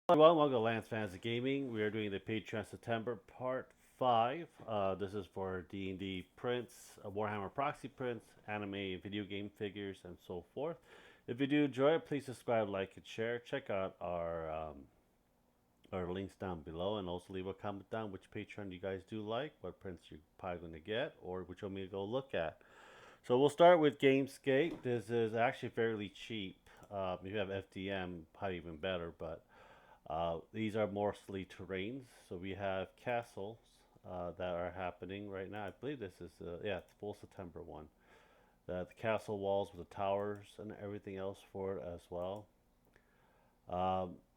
Everyone, welcome to Lance Fantasy Gaming. We are doing the Patreon September Part 5. This is for D&D prints, Warhammer proxy prints, anime, video game figures, and so forth. If you do enjoy it, please subscribe, like, and share. Check out our links down below, and also leave a comment down which Patreon you guys do like, what prints you're probably going to get, or which one you go look at. So we'll start with Gamescape. This is actually fairly cheap. If you have FDM, probably even better, but these are mostly terrains. So we have castles that are happening right now. I believe this is yeah, it's full September one. The castle walls with the towers and everything else for it as well.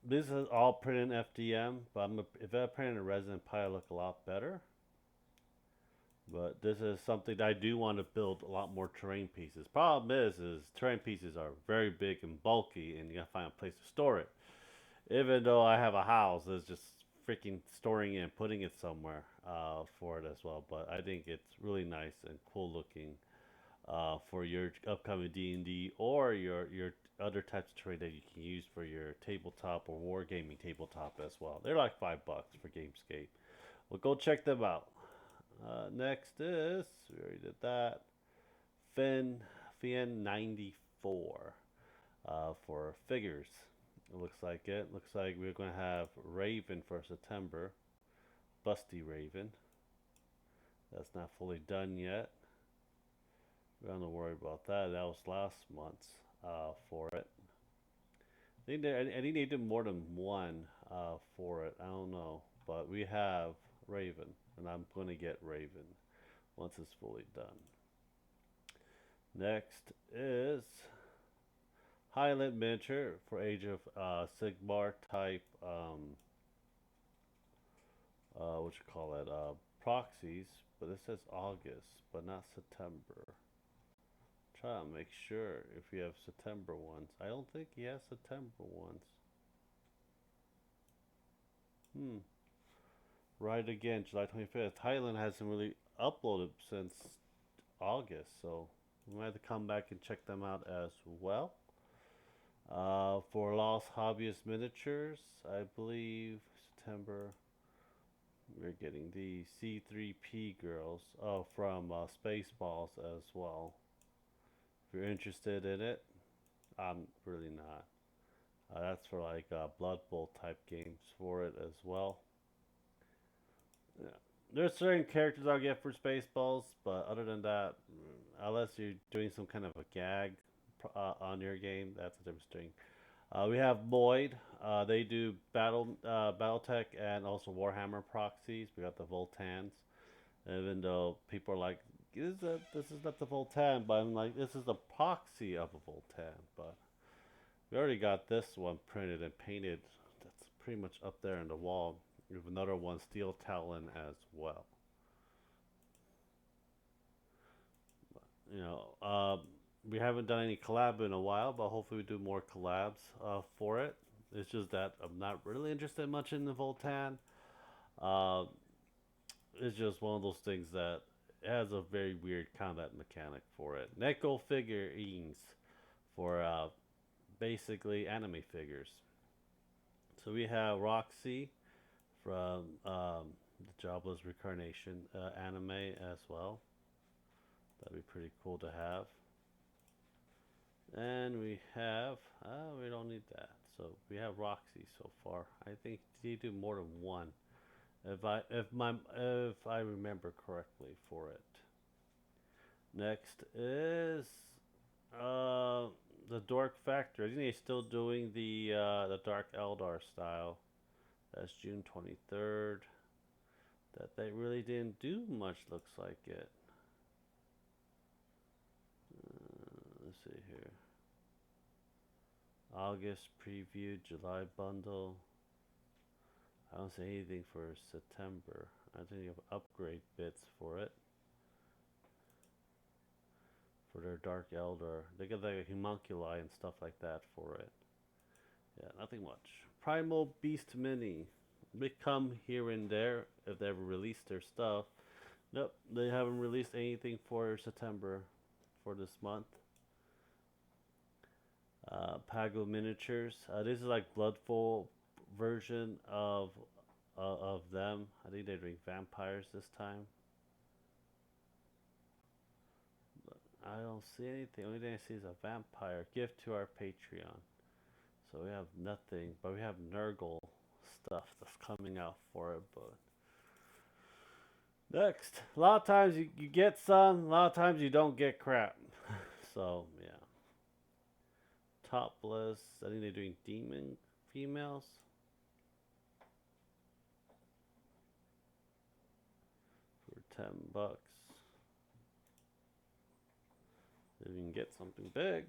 This is all printed in FDM, but if I print in resin, it'd probably look a lot better. But this is something that I do want to build a lot more terrain pieces. Problem is terrain pieces are very big and bulky, and you gotta find a place to store it. Even though I have a house, it's just freaking storing it and putting it somewhere for it as well. But I think it's really nice and cool looking for your upcoming D&D or your other types of terrain that you can use for your tabletop or wargaming tabletop as well. They're like $5 for Gamescape. Well, go check them out. Next is we already did that. Fin 94 for figures. It looks like it. Looks like we're going to have Raven for September. Busty Raven. That's not fully done yet. We don't have to worry about that. That was last month's for it. I think they did more than one for it. I don't know. But we have Raven. And I'm going to get Raven once it's fully done. Next is Highland Miniature for Age of Sigmar type, what you call it, proxies, but it says August, but not September. Try to make sure if you have September ones. I don't think he has September ones. Hmm. Right again, July 25th. Highland hasn't really uploaded since August, so we might have to come back and check them out as well. For Lost Hobbyist Miniatures, I believe September, we're getting the C3P girls from Spaceballs as well. If you're interested in it, I'm really not. That's for like Blood Bowl type games for it as well. Yeah. There's certain characters I'll get for Spaceballs, but other than that, unless you're doing some kind of a gag on your game, that's a different thing. We have Boyd. They do BattleTech and also Warhammer proxies. We got the Voltans. Even though people are like, this is not the Voltan, but I'm like, this is the proxy of a Voltan. But we already got this one printed and painted. That's pretty much up there in the wall. We have another one, Steel Talon, as well. You know, we haven't done any collab in a while, but hopefully we do more collabs for it. It's just that I'm not really interested much in the Voltan. Uh, it's just one of those things that has a very weird combat mechanic for it. Neko figurines for basically anime figures. So we have Roxy from the Jobless Reincarnation anime as well. That'd be pretty cool to have. And we have, we don't need that. So we have Roxy so far. I think they do more than one, if I remember correctly for it. Next is uh, the Dork Factory. I think they're still doing the Dark Eldar style. That's June 23rd. That they really didn't do much. Looks like it. Let's see here. August preview, July bundle. I don't see anything for September. I think you have upgrade bits for it. For their Dark Elder. They got like a homunculi and stuff like that for it. Yeah, nothing much. Primal Beast Mini. They come here and there if they ever release their stuff. Nope, they haven't released anything for September for this month. Pago Miniatures. This is like version of them. I think they're doing vampires this time. I don't see anything. The only thing I see is a vampire. Gift to our Patreon. So we have nothing, but we have Nurgle stuff that's coming out for it. But next, a lot of times you get some, a lot of times you don't get crap. So yeah, topless. I think they're doing demon females for $10. If you can get something big,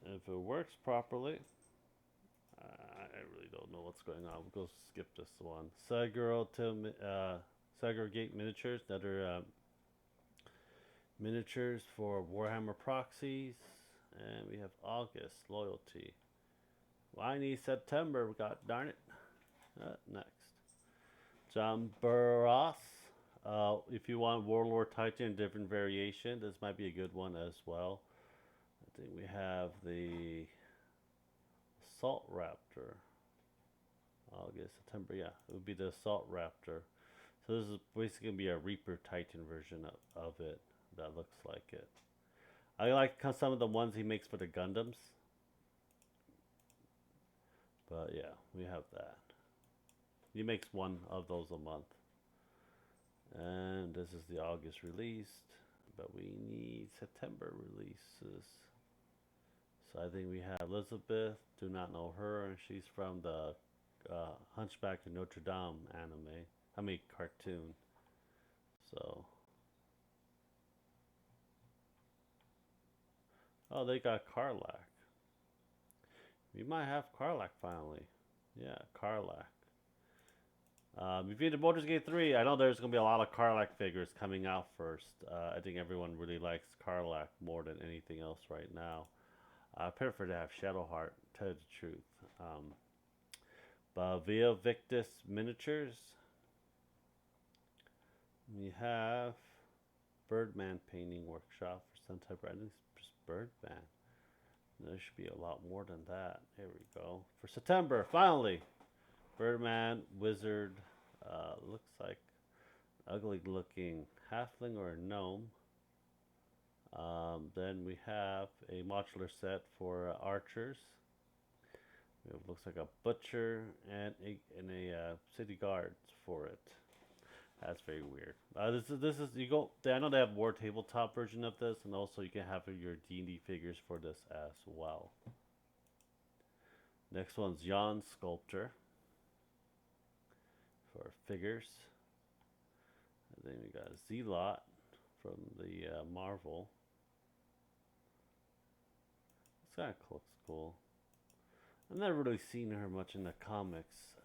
if it works properly. I really don't know what's going on. We'll go skip this one. Segregate miniatures. Another miniatures for Warhammer proxies. And we have August loyalty. Well, I need September. God darn it. Next. John Burroughs. If you want Warlord Titan, different variation, this might be a good one as well. I think we have the Assault Raptor. August, September, yeah, it would be the Assault Raptor. So this is basically going to be a Reaper Titan version of it that looks like it. I like some of the ones he makes for the Gundams. But yeah, we have that. He makes one of those a month. And this is the August released. But we need September releases. So I think we have Elizabeth. Do not know her. And she's from the Hunchback of Notre Dame anime. I mean, cartoon. So. Oh, they got Karlach. We might have Karlach finally. Yeah, Karlach. If you need Baldur's Gate 3, I know there's going to be a lot of Karlach figures coming out first. I think everyone really likes Karlach more than anything else right now. I prefer to have Shadowheart, to tell you the truth. But via Victus Miniatures, we have Birdman Painting Workshop for some type of, I think it's just Birdman. There should be a lot more than that. Here we go. For September, finally, Birdman Wizard. Looks like ugly looking halfling or a gnome. Then we have a modular set for archers. It looks like a butcher and a city guards for it. That's very weird. This is you go. I know they have war tabletop version of this, and also you can have your D&D figures for this as well. Next one's Jan Sculptor for figures. And then we got Zealot from the Marvel. This kind of looks cool. I've never really seen her much in the comics,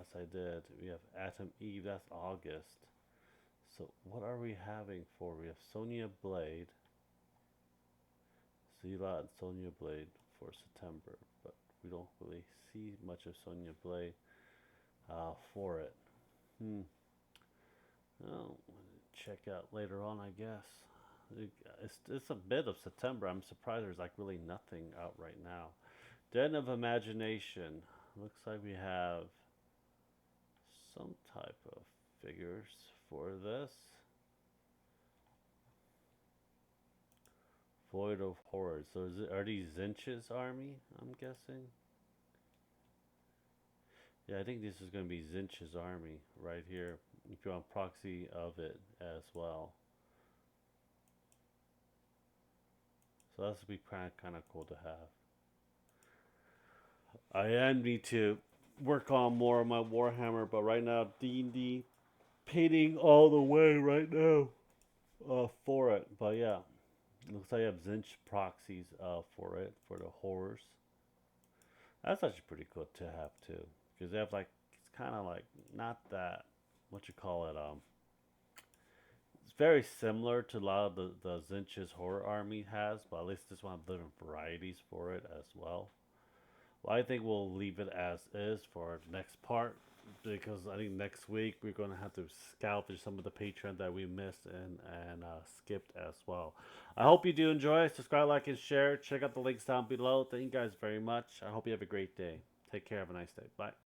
as I did. We have Atom Eve, that's August. So what are we having for? We have Sonya Blade, Zealot and Sonya Blade for September, but we don't really see much of Sonya Blade for it. Well, check out later on, I guess. It's a bit of September. I'm surprised there's like really nothing out right now. Den of Imagination. Looks like we have some type of figures for this. Void of Horrors. So are these Zinch's army, I'm guessing? Yeah, I think this is going to be Zinch's army right here. If you want proxy of it as well. So that's would be kind of cool to have. I am need to work on more of my Warhammer, but right now D&D painting all the way right now for it. But yeah, looks like I have Zinch proxies for it for the horrors. That's actually pretty cool to have too, because they have like it's kind of like not that what you call it it's very similar to a lot of the Zinch's horror army has, but at least this one have different varieties for it as well. Well, I think we'll leave it as is for the next part. because I think next week we're going to have to salvage some of the Patreon that we missed and skipped as well. I hope you do enjoy. Subscribe, like, and share. Check out the links down below. Thank you guys very much. I hope you have a great day. Take care. Have a nice day. Bye.